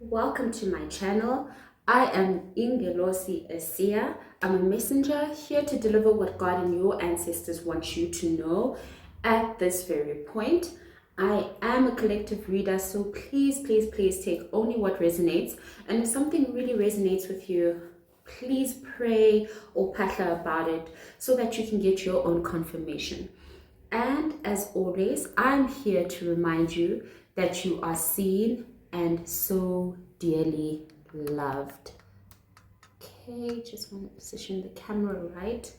Welcome to my channel. I am Ingelosi Esia. I'm a messenger here to deliver what God and your ancestors want you to know at this very point. I am a collective reader, so please take only what resonates. And if something really resonates with you, please pray or patla about it so that you can get your own confirmation. And as always, I'm here to remind you that you are seen and so dearly loved. Okay, just want to position the camera right.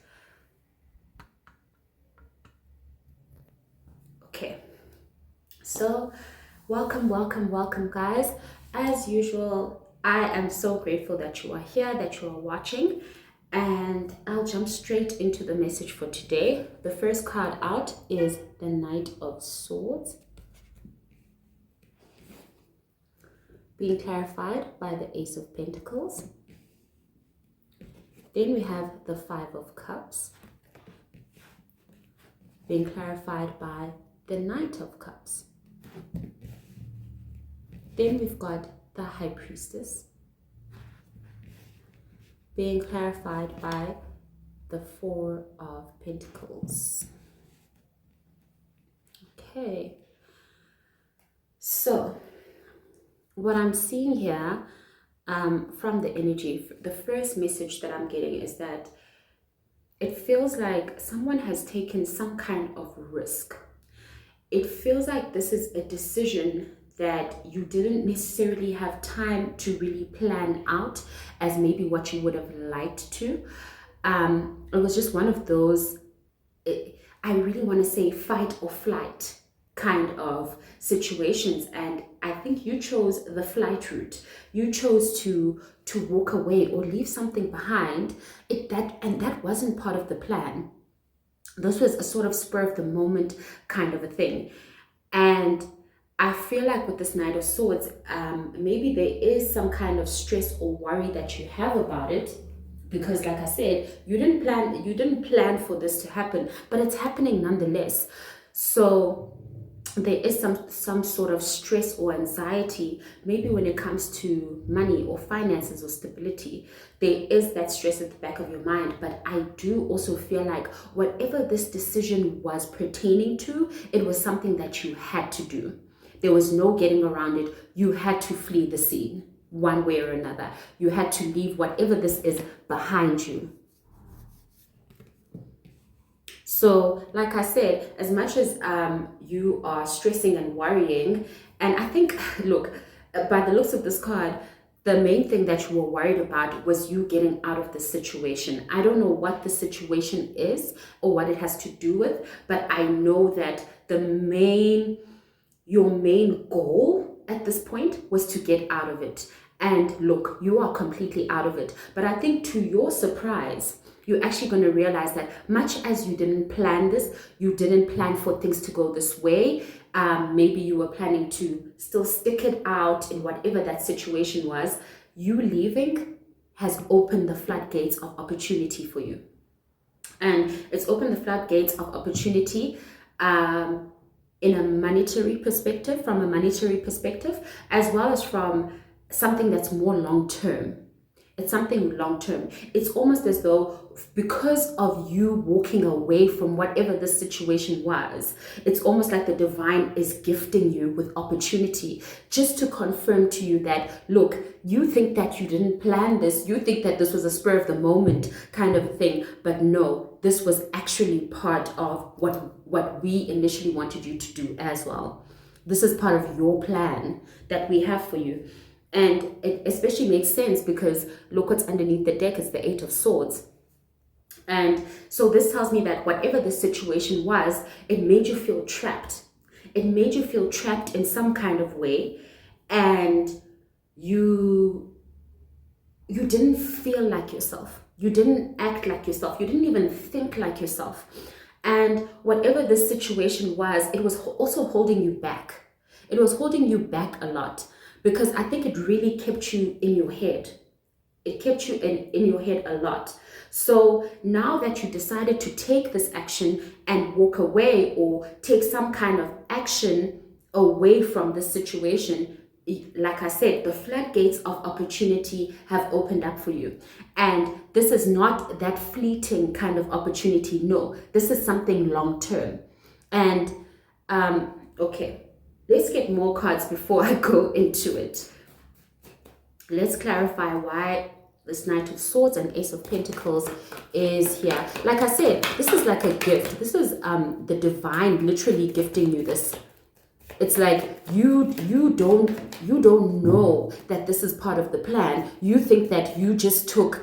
Okay, so welcome, guys. As usual, I am so grateful that you are here, that you are watching. And I'll jump straight into the message for today. The first card out is the Knight of Swords, being clarified by the Ace of Pentacles. Then we have the Five of Cups, being clarified by the Knight of Cups. Then we've got the High Priestess, being clarified by the Four of Pentacles. Okay, so what I'm seeing here from the energy, the first message that I'm getting is that it feels like someone has taken some kind of risk. It feels like this is a decision that you didn't necessarily have time to really plan out as maybe what you would have liked to. It was just one of those, I really want to say fight or flight kind of situations, and I think you chose the flight route. You chose to walk away or leave something behind. That wasn't part of the plan. This was a sort of spur of the moment kind of a thing. And I feel like with this Knight of Swords, maybe there is some kind of stress or worry that you have about it, because like I said, you didn't plan for this to happen, but it's happening nonetheless. So there is some sort of stress or anxiety, maybe when it comes to money or finances or stability. There is that stress at the back of your mind, but I do also feel like whatever this decision was pertaining to, it was something that you had to do. There was no getting around it. You had to flee the scene one way or another. You had to leave whatever this is behind you. So, like I said, as much as you are stressing and worrying, and I think, look, by the looks of this card, the main thing that you were worried about was you getting out of the situation. I don't know what the situation is or what it has to do with, but I know that your main goal at this point was to get out of it. And look, you are completely out of it. But I think to your surprise, you're actually going to realize that much as you didn't plan this, you didn't plan for things to go this way. Maybe you were planning to still stick it out in whatever that situation was. You leaving has opened the floodgates of opportunity for you. And it's opened the floodgates of opportunity in a monetary perspective, from a monetary perspective, as well as from something that's more long-term. It's something long-term. It's almost as though because of you walking away from whatever the situation was, it's almost like the divine is gifting you with opportunity just to confirm to you that, look, you think that you didn't plan this. You think that this was a spur of the moment kind of thing. But no, this was actually part of what we initially wanted you to do as well. This is part of your plan that we have for you. And it especially makes sense because look what's underneath the deck is the Eight of Swords. And so this tells me that whatever the situation was, it made you feel trapped. It made you feel trapped in some kind of way. And you didn't feel like yourself. You didn't act like yourself. You didn't even think like yourself. And whatever the situation was, it was also holding you back. It was holding you back a lot, because I think it really kept you in your head. It kept you in your head a lot. So now that you decided to take this action and walk away or take some kind of action away from the situation, like I said, the floodgates of opportunity have opened up for you. And this is not that fleeting kind of opportunity. No, this is something long term. And okay, let's get more cards before I go into it. Let's clarify why this Knight of Swords and Ace of Pentacles is here. Like I said, this is like a gift. This is the divine literally gifting you this. It's like you don't know that this is part of the plan. You think that you just took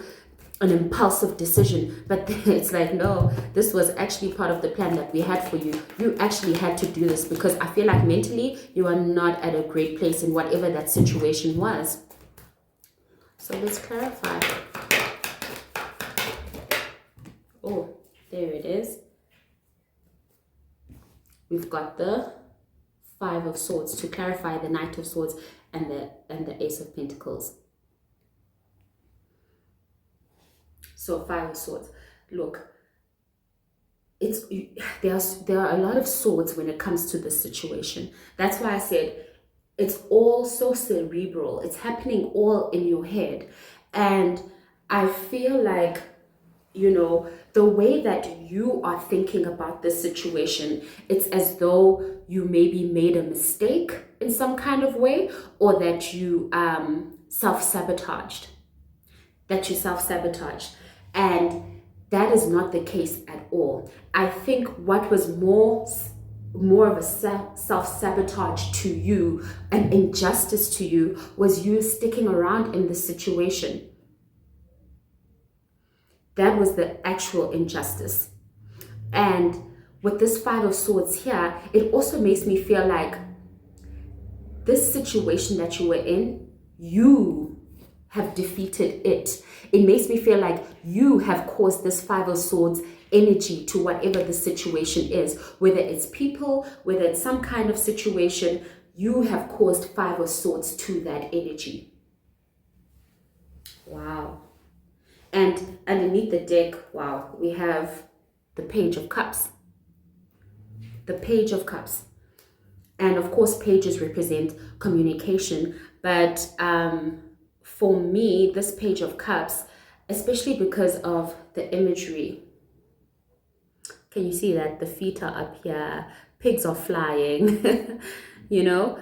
an impulsive decision, but it's like, no, this was actually part of the plan that we had for you. You actually had to do this because I feel like mentally you are not at a great place in whatever that situation was. So let's clarify. Oh, there it is. We've got the Five of Swords to clarify the Knight of Swords and the Ace of Pentacles. So Five of Swords. Look, there are a lot of swords when it comes to this situation. That's why I said it's all so cerebral. It's happening all in your head. And I feel like, you know, the way that you are thinking about this situation, it's as though you maybe made a mistake in some kind of way, or that you self-sabotaged. And that is not the case at all. I think what was more of a self-sabotage to you, an injustice to you, was you sticking around in this situation. That was the actual injustice. And with this Five of Swords here, it also makes me feel like this situation that you were in, you have defeated it. It makes me feel like you have caused this Five of Swords energy to whatever the situation is, whether it's people, whether it's some kind of situation, you have caused Five of Swords to that energy. Wow. And underneath the deck, wow, we have the Page of Cups. The Page of Cups. And of course, pages represent communication. But for me, this Page of Cups, especially because of the imagery, can you see that? The feet are up here, pigs are flying, you know?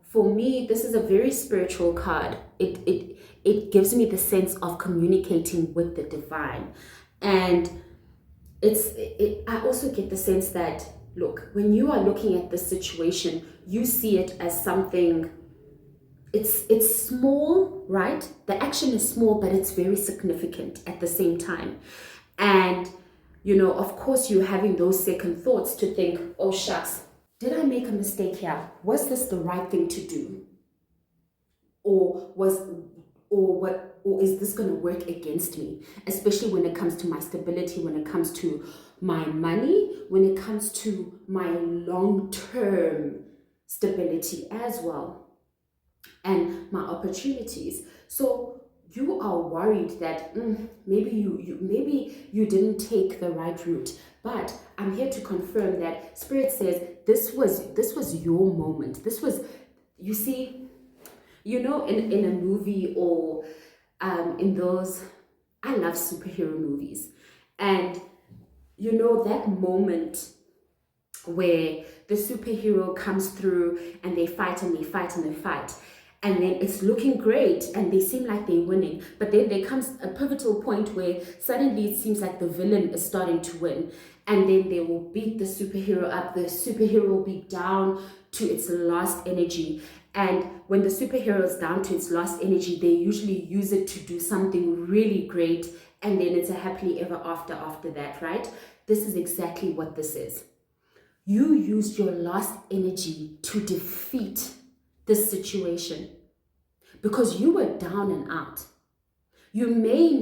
For me, this is a very spiritual card. It gives me the sense of communicating with the divine. And I also get the sense that, look, when you are looking at this situation, you see it as something, it's small, right? The action is small, but it's very significant at the same time. And, you know, of course, you're having those second thoughts to think, oh, shucks, did I make a mistake here? Was this the right thing to do? Or is this going to work against me? Especially when it comes to my stability, when it comes to my money, when it comes to my long-term stability as well, and my opportunities. So you are worried that maybe you didn't take the right route. But I'm here to confirm that Spirit says this was your moment. This was, you see, you know, in a movie or in those, I love superhero movies. And you know, that moment where the superhero comes through and they fight and they fight and they fight. And then it's looking great and they seem like they're winning. But then there comes a pivotal point where suddenly it seems like the villain is starting to win. And then they will beat the superhero up. The superhero will be down to its last energy. And when the superhero is down to its last energy, they usually use it to do something really great. And then it's a happily ever after that, right? This is exactly what this is. You used your last energy to defeat this situation because you were down and out. You may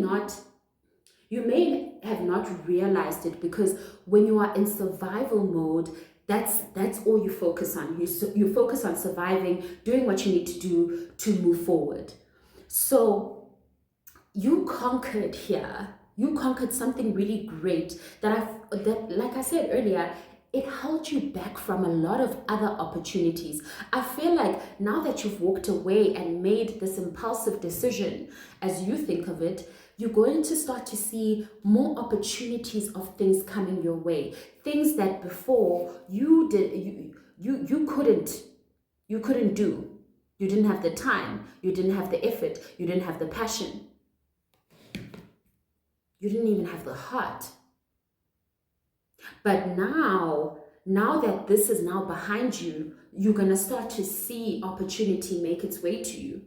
have not realized it because when you are in survival mode, that's all you focus on. You focus on surviving, doing what you need to do to move forward. So you conquered here. You conquered something really great that like I said earlier, it held you back from a lot of other opportunities. I feel like now that you've walked away and made this impulsive decision, as you think of it, you're going to start to see more opportunities of things coming your way. Things that before you couldn't do. You didn't have the time, you didn't have the effort, you didn't have the passion. You didn't even have the heart. But now that this is now behind you, you're going to start to see opportunity make its way to you.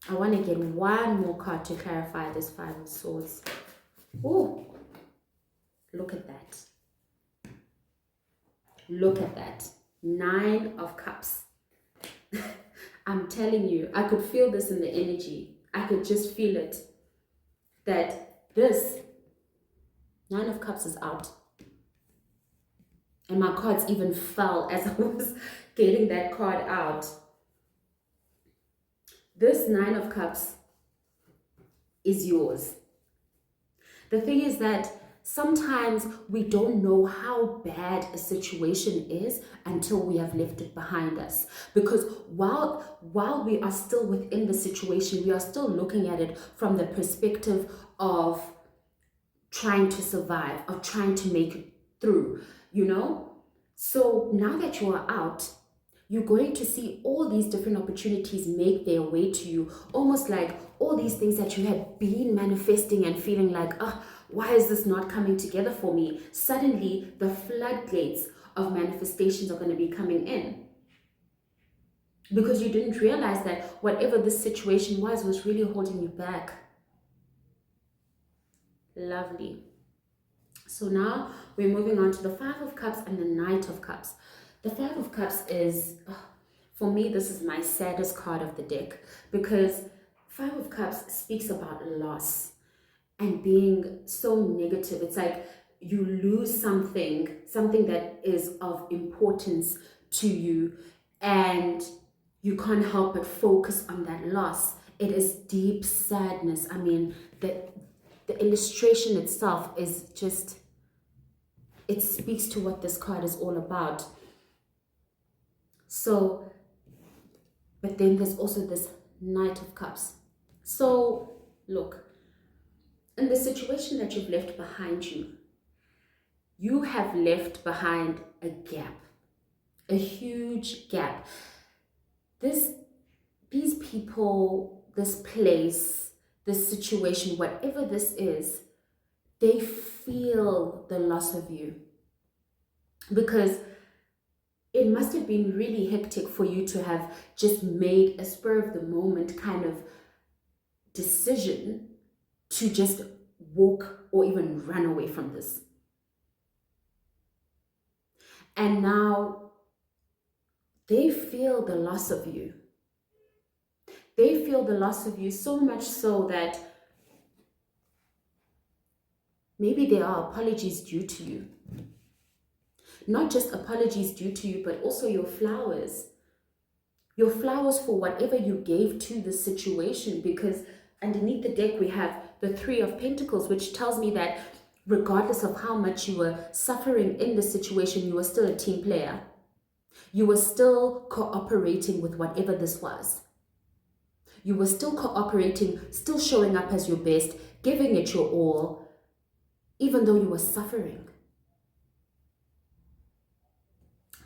I want to get one more card to clarify this Five of Swords. Oh, look at that. Look at that. Nine of Cups. I'm telling you, I could feel this in the energy. I could just feel it. That this Nine of Cups is out. And my cards even fell as I was getting that card out. This Nine of Cups is yours. The thing is that sometimes we don't know how bad a situation is until we have left it behind us. Because while we are still within the situation, we are still looking at it from the perspective of trying to survive, of trying to make it through, you know? So now that you are out, you're going to see all these different opportunities make their way to you, almost like all these things that you had been manifesting and feeling like, why is this not coming together for me? Suddenly, the floodgates of manifestations are going to be coming in. Because you didn't realize that whatever this situation was really holding you back. Lovely. So now we're moving on to the Five of Cups and the Knight of Cups. The Five of Cups is, for me, this is my saddest card of the deck, because Five of Cups speaks about loss and being so negative. It's like you lose something that is of importance to you, and you can't help but focus on that loss. It is deep sadness. I mean, the illustration itself is just, it speaks to what this card is all about. So, but then there's also this Knight of Cups. So, look, in the situation that you've left behind you, you have left behind a gap, a huge gap. These people, this place, this situation, whatever this is, they feel the loss of you. Because it must have been really hectic for you to have just made a spur of the moment kind of decision to just walk or even run away from this. And now they feel the loss of you. They feel the loss of you so much so that maybe there are apologies due to you. Not just apologies due to you, but also your flowers. Your flowers for whatever you gave to the situation, because underneath the deck we have the Three of Pentacles, which tells me that regardless of how much you were suffering in the situation, you were still a team player. You were still cooperating with whatever this was. You were still cooperating, still showing up as your best, giving it your all, even though you were suffering.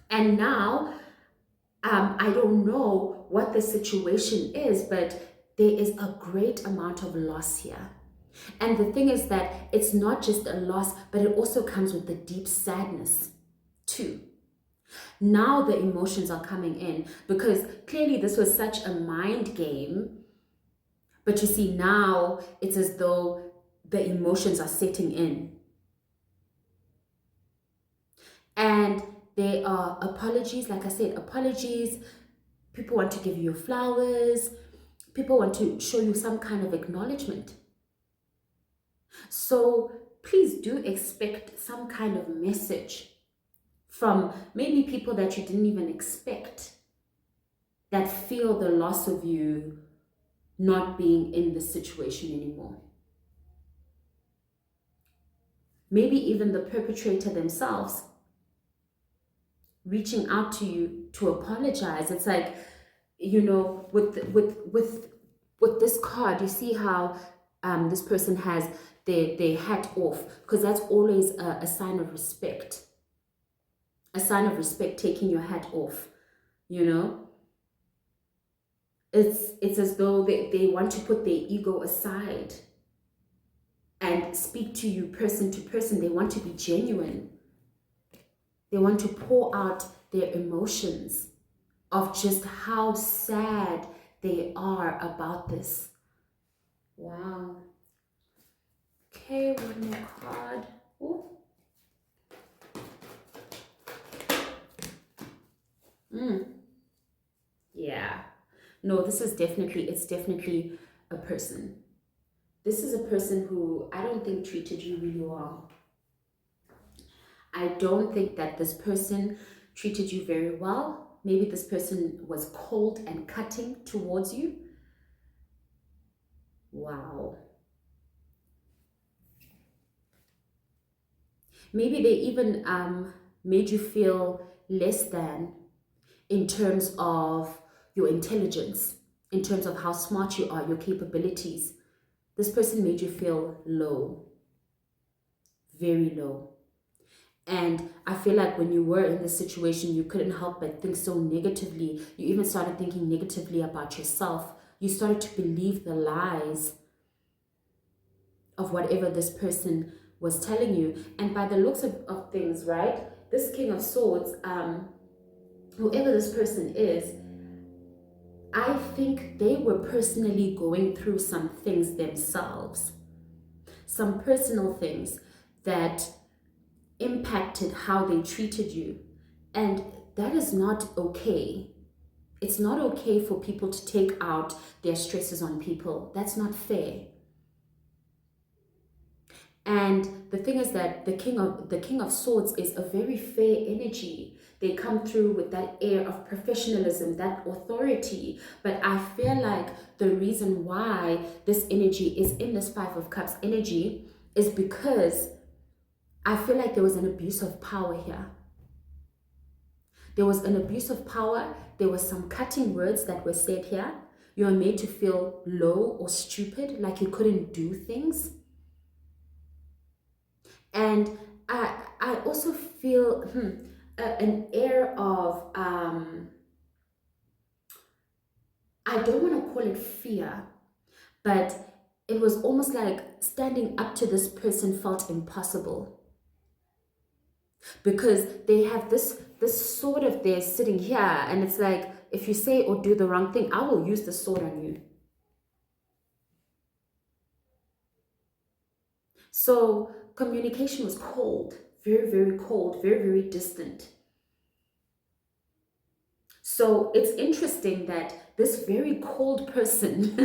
And now, I don't know what the situation is, but there is a great amount of loss here. And the thing is that it's not just a loss, but it also comes with the deep sadness too. Now the emotions are coming in, because clearly this was such a mind game. But you see, now it's as though the emotions are setting in. And there are apologies, like I said, apologies. People want to give you your flowers. People want to show you some kind of acknowledgement. So please do expect some kind of message from maybe people that you didn't even expect, that feel the loss of you not being in the situation anymore. maybe even the perpetrator themselves reaching out to you to apologize. It's like, with this card, you see how this person has their hat off, because that's always a sign of respect. A sign of respect, taking your hat off, you know? It's as though they want to put their ego aside and speak to you person to person. They want to be genuine. They want to pour out their emotions of just how sad they are about this. Wow. Okay, one more card. Ooh. Yeah. No, it's definitely a person. This is a person who I don't think treated you really well. I don't think that this person treated you very well. Maybe this person was cold and cutting towards you. Wow. Maybe they even made you feel less than in terms of your intelligence, in terms of how smart you are, your capabilities. This person made you feel low, very low. And I feel like when you were in this situation, you couldn't help but think so negatively. You even started thinking negatively about yourself. You started to believe the lies of whatever this person was telling you. And by the looks of things, right? This King of Swords, whoever this person is, I think they were personally going through some things themselves, some personal things that impacted how they treated you. And that is not okay. It's not okay for people to take out their stresses on people. That's not fair. And the thing is that the King of Swords is a very fair energy. They come through with that air of professionalism, that authority. But I feel like the reason why this energy is in this Five of Cups energy is because I feel like there was an abuse of power here. There was an abuse of power. There was some cutting words that were said here. You were made to feel low or stupid, like you couldn't do things. And I also feel an air of I don't want to call it fear, but it was almost like standing up to this person felt impossible, because they have this sword of theirs sitting here, and it's like, if you say or do the wrong thing, I will use the sword on you. So communication was cold, very, very cold, very, very distant. So it's interesting that this very cold person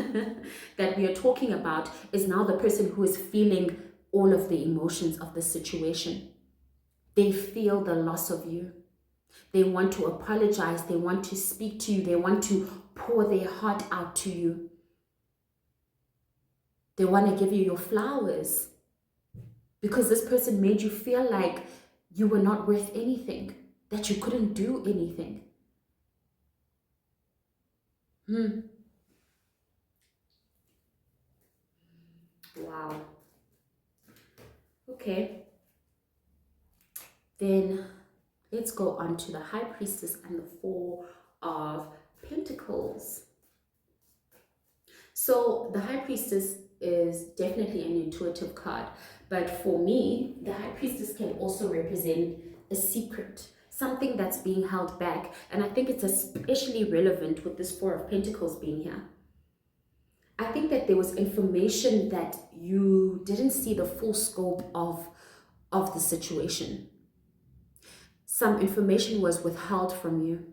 that we are talking about is now the person who is feeling all of the emotions of the situation. They feel the loss of you. They want to apologize. They want to speak to you. They want to pour their heart out to you. They want to give you your flowers, because this person made you feel like you were not worth anything, that you couldn't do anything. Wow. Okay. Then let's go on to the High Priestess and the Four of Pentacles. So the High Priestess is definitely an intuitive card, but for me, the High Priestess can also represent a secret, something that's being held back. And I think it's especially relevant with this Four of Pentacles being here. I think that there was information that you didn't see the full scope of the situation. Some information was withheld from you.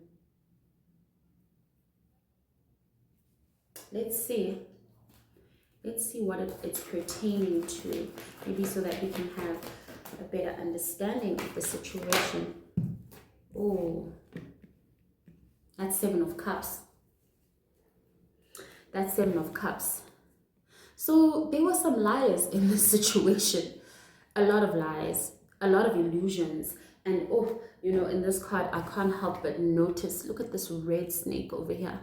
Let's see. Let's see what it's pertaining to. Maybe so that we can have a better understanding of the situation. Oh, that's Seven of Cups. That's Seven of Cups. So there were some liars in this situation. a lot of lies, a lot of illusions. And oh, you know, in this card, I can't help but notice, look at this red snake over here.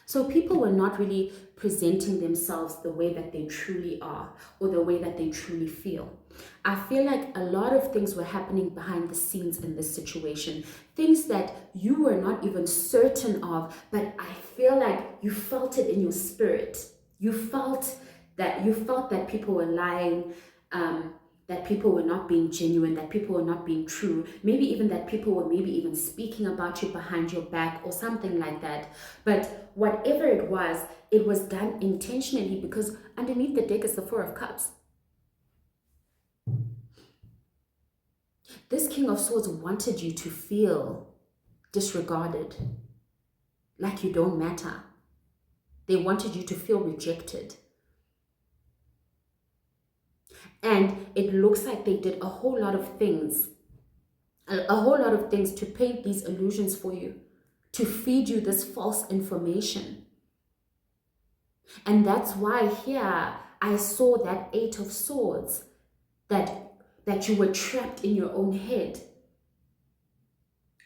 So people were not really presenting themselves the way that they truly are or the way that they truly feel. I feel like a lot of things were happening behind the scenes in this situation, things that you were not even certain of, but I feel like you felt it in your spirit. You felt that people were lying, that people were not being genuine, that people were not being true, maybe even that people were maybe even speaking about you behind your back or something like that. But whatever it was done intentionally, because underneath the deck is the Four of Cups. This King of Swords wanted you to feel disregarded, like you don't matter. They wanted you to feel rejected. And it looks like they did a whole lot of things, to paint these illusions for you, to feed you this false information. And that's why here I saw that Eight of Swords, that you were trapped in your own head,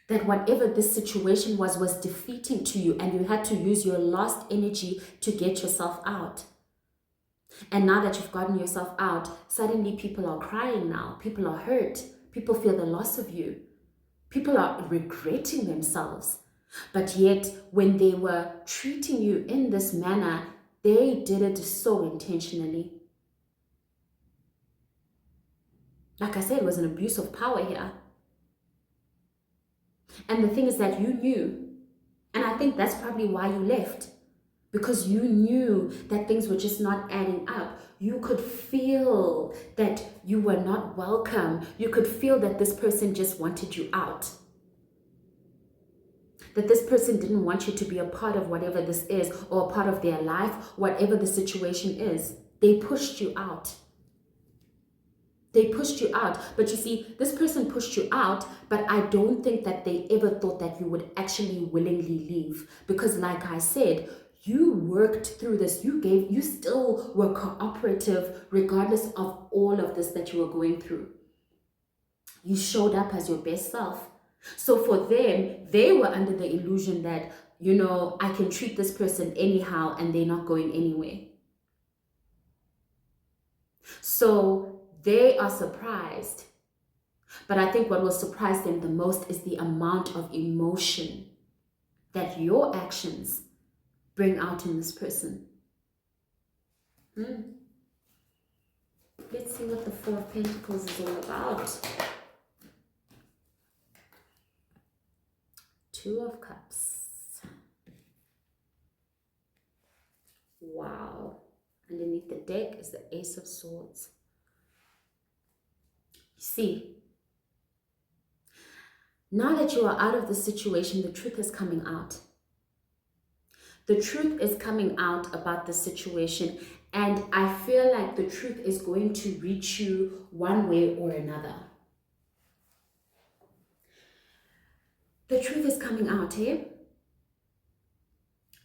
that whatever this situation was defeating to you, and you had to use your lost energy to get yourself out. And now that you've gotten yourself out, suddenly people are crying now. People are hurt. People feel the loss of you. People are regretting themselves. But yet, when they were treating you in this manner, they did it so intentionally. Like I said, it was an abuse of power here. And the thing is that you knew. And I think that's probably why you left. Because you knew that things were just not adding up. You could feel that you were not welcome. You could feel that this person just wanted you out. That this person didn't want you to be a part of whatever this is, or a part of their life, whatever the situation is. They pushed you out. They pushed you out. But you see, this person pushed you out, but I don't think that they ever thought that you would actually willingly leave. Because like I said, you worked through this. You still were cooperative regardless of all of this that you were going through. You showed up as your best self. So for them, they were under the illusion that, you know, I can treat this person anyhow and they're not going anywhere. So they are surprised. But I think what will surprise them the most is the amount of emotion that your actions bring out in this person. Let's see what the Four of Pentacles is all about. Two of Cups. Wow. Underneath the deck is the Ace of Swords. You see, now that you are out of the situation, the truth is coming out. The truth is coming out about the situation, and I feel like the truth is going to reach you one way or another. The truth is coming out, eh?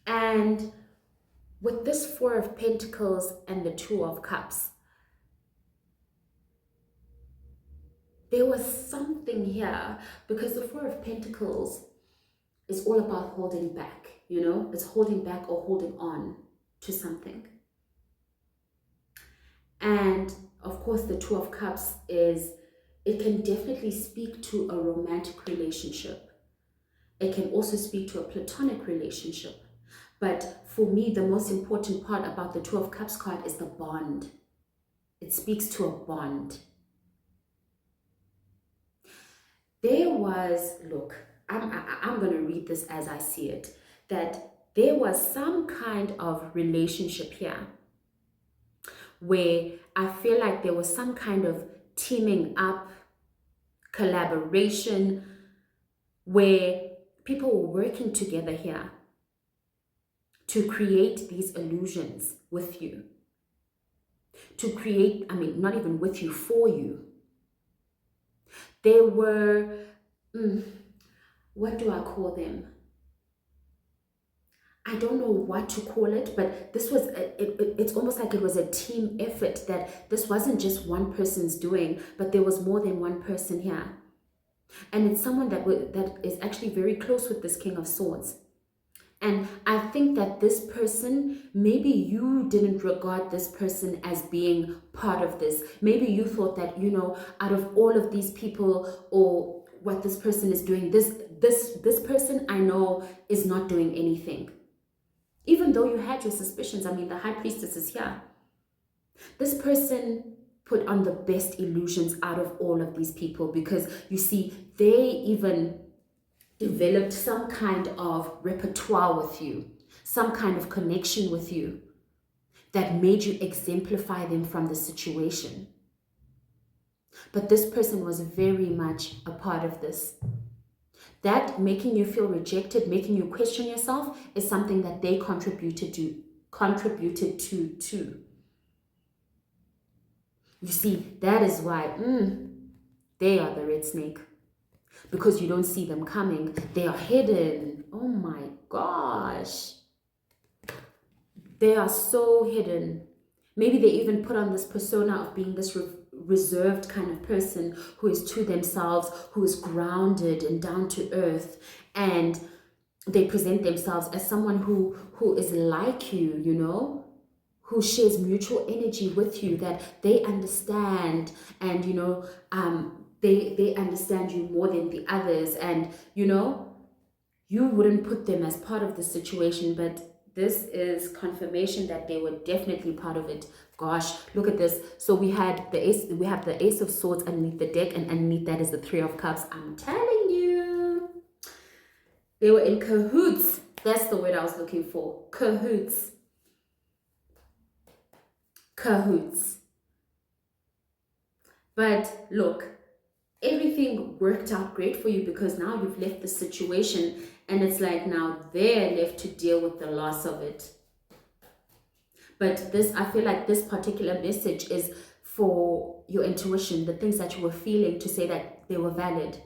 And with this Four of Pentacles and the Two of Cups, there was something here, because the Four of Pentacles is all about holding back, you know? It's holding back or holding on to something. And of course, the Two of Cups it can definitely speak to a romantic relationship. It can also speak to a platonic relationship. But for me, the most important part about the Two of Cups card is the bond. It speaks to a bond. There was, look, I'm going to read this as I see it, that there was some kind of relationship here where I feel like there was some kind of teaming up, collaboration, where people were working together here to create these illusions with you. To create, not even with you, for you. They were, what do I call them? I don't know what to call it, but this was it's almost like it was a team effort, that this wasn't just one person's doing, but there was more than one person here. And it's someone that is actually very close with this King of Swords. And I think that this person, maybe you didn't regard this person as being part of this. Maybe you thought that, out of all of these people, or what this person is doing, this person I know is not doing anything. Even though you had your suspicions, I mean, the High Priestess is here. This person put on the best illusions out of all of these people, because you see, they even developed some kind of repertoire with you, some kind of connection with you that made you exemplify them from the situation. But this person was very much a part of this. That making you feel rejected, making you question yourself, is something that they contributed to too. You see, that is why they are the red snake. Because you don't see them coming. They are hidden. Oh my gosh. They are so hidden. Maybe they even put on this persona of being this reserved kind of person who is to themselves, who is grounded and down to earth. And they present themselves as someone who is like you, who shares mutual energy with you, that they understand, and they understand you more than the others, and you wouldn't put them as part of the situation, but this is confirmation that they were definitely part of it. Gosh, look at this. So we have the Ace of Swords underneath the deck, and underneath that is the Three of Cups. I'm telling you, they were in cahoots. That's the word I was looking for. Cahoots. But look, everything worked out great for you, because now you've left the situation, and it's like now they're left to deal with the loss of it. But I feel like this particular message is for your intuition, the things that you were feeling, to say that they were valid.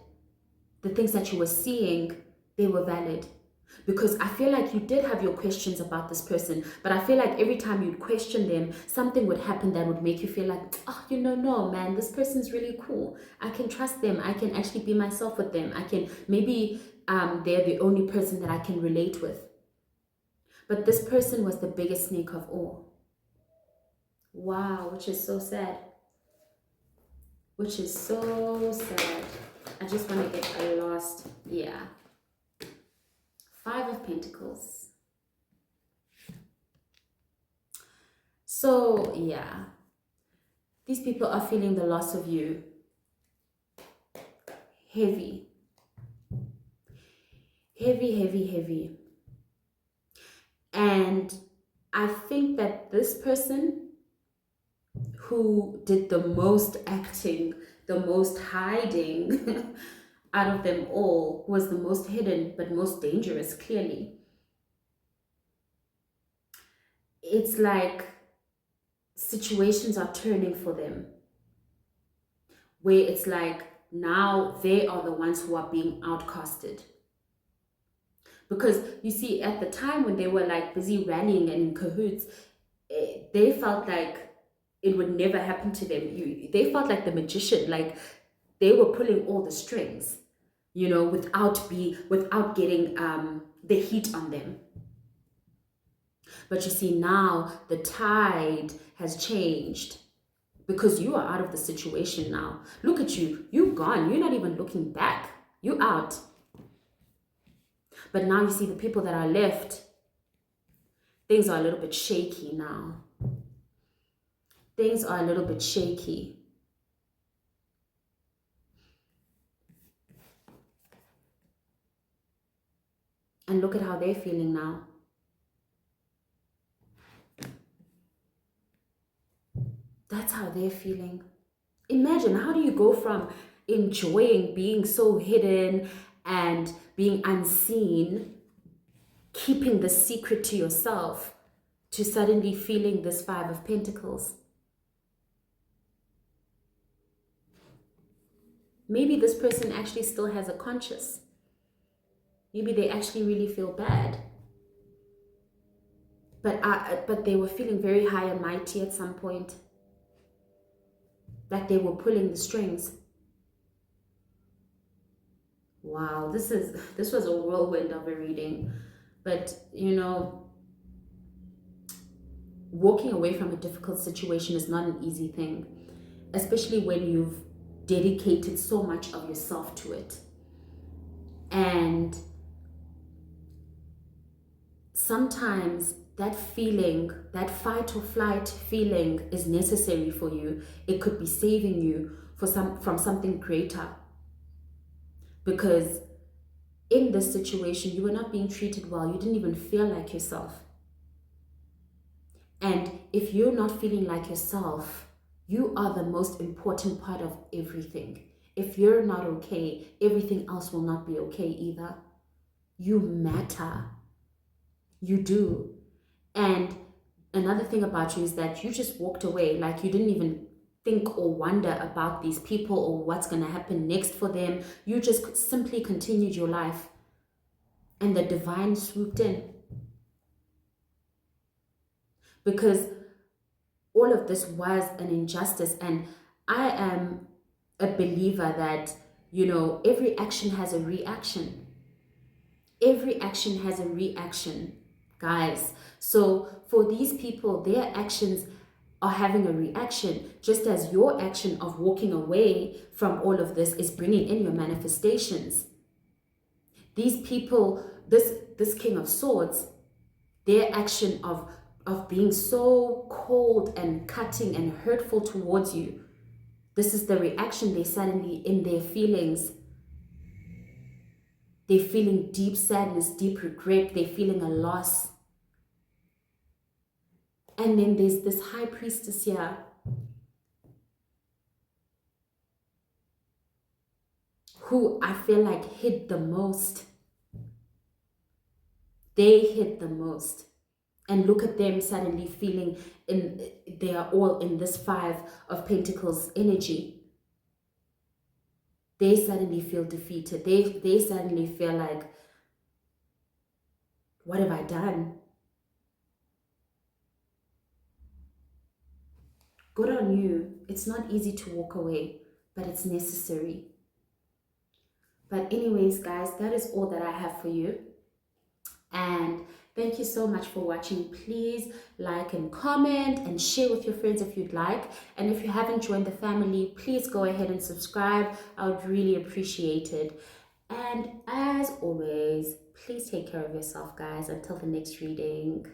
The things that you were seeing, they were valid. Because I feel like you did have your questions about this person, but I feel like every time you'd question them, something would happen that would make you feel like, no, man, this person's really cool. I can trust them. I can actually be myself with them. Maybe they're the only person that I can relate with. But this person was the biggest snake of all. Wow, which is so sad. Which is so sad. I just want to get a last, yeah. Five of Pentacles. So, yeah. These people are feeling the loss of you. Heavy. Heavy. And I think that this person who did the most acting, the most hiding out of them all, was the most hidden but most dangerous, clearly. It's like situations are turning for them, where it's like now they are the ones who are being outcasted. Because you see, at the time when they were like busy rallying and in cahoots, they felt like it would never happen to them. They felt like the magician, like they were pulling all the strings, without getting the heat on them. But you see, now the tide has changed, because you are out of the situation now. Look at you. You're gone. You're not even looking back. You're out. But now you see the people that are left, things are a little bit shaky now. Things are a little bit shaky. And look at how they're feeling now. That's how they're feeling. Imagine, how do you go from enjoying being so hidden and being unseen, keeping the secret to yourself, to suddenly feeling this Five of Pentacles? Maybe this person actually still has a conscience. Maybe they actually really feel bad. but they were feeling very high and mighty at some point, like they were pulling the strings. Wow, this was a whirlwind of a reading. But you know, walking away from a difficult situation is not an easy thing, especially when you've dedicated so much of yourself to it. And sometimes that feeling, that fight or flight feeling, is necessary for you. It could be saving you from something greater. Because in this situation, you were not being treated well. You didn't even feel like yourself. And if you're not feeling like yourself, you are the most important part of everything. If you're not okay, everything else will not be okay either. You matter. You do. And another thing about you is that you just walked away, like you didn't even think or wonder about these people or what's going to happen next for them. You just simply continued your life. And the divine swooped in. Because all of this was an injustice. And I am a believer that, you know, every action has a reaction. Every action has a reaction, guys. So for these people, their actions are having a reaction, just as your action of walking away from all of this is bringing in your manifestations. These people, this King of Swords, their action of being so cold and cutting and hurtful towards you, this is the reaction. They suddenly, in their feelings, they're feeling deep sadness, deep regret, they're feeling a loss. And then there's this high priestess here who I feel like hid the most. They hid the most. And look at them suddenly feeling they are all in this Five of Pentacles energy. They suddenly feel defeated. They suddenly feel like, what have I done? Good on you. It's not easy to walk away, but it's necessary. But anyways, guys, that is all that I have for you. And thank you so much for watching. Please like and comment and share with your friends if you'd like. And if you haven't joined the family, please go ahead and subscribe. I would really appreciate it. And as always, please take care of yourself, guys. Until the next reading.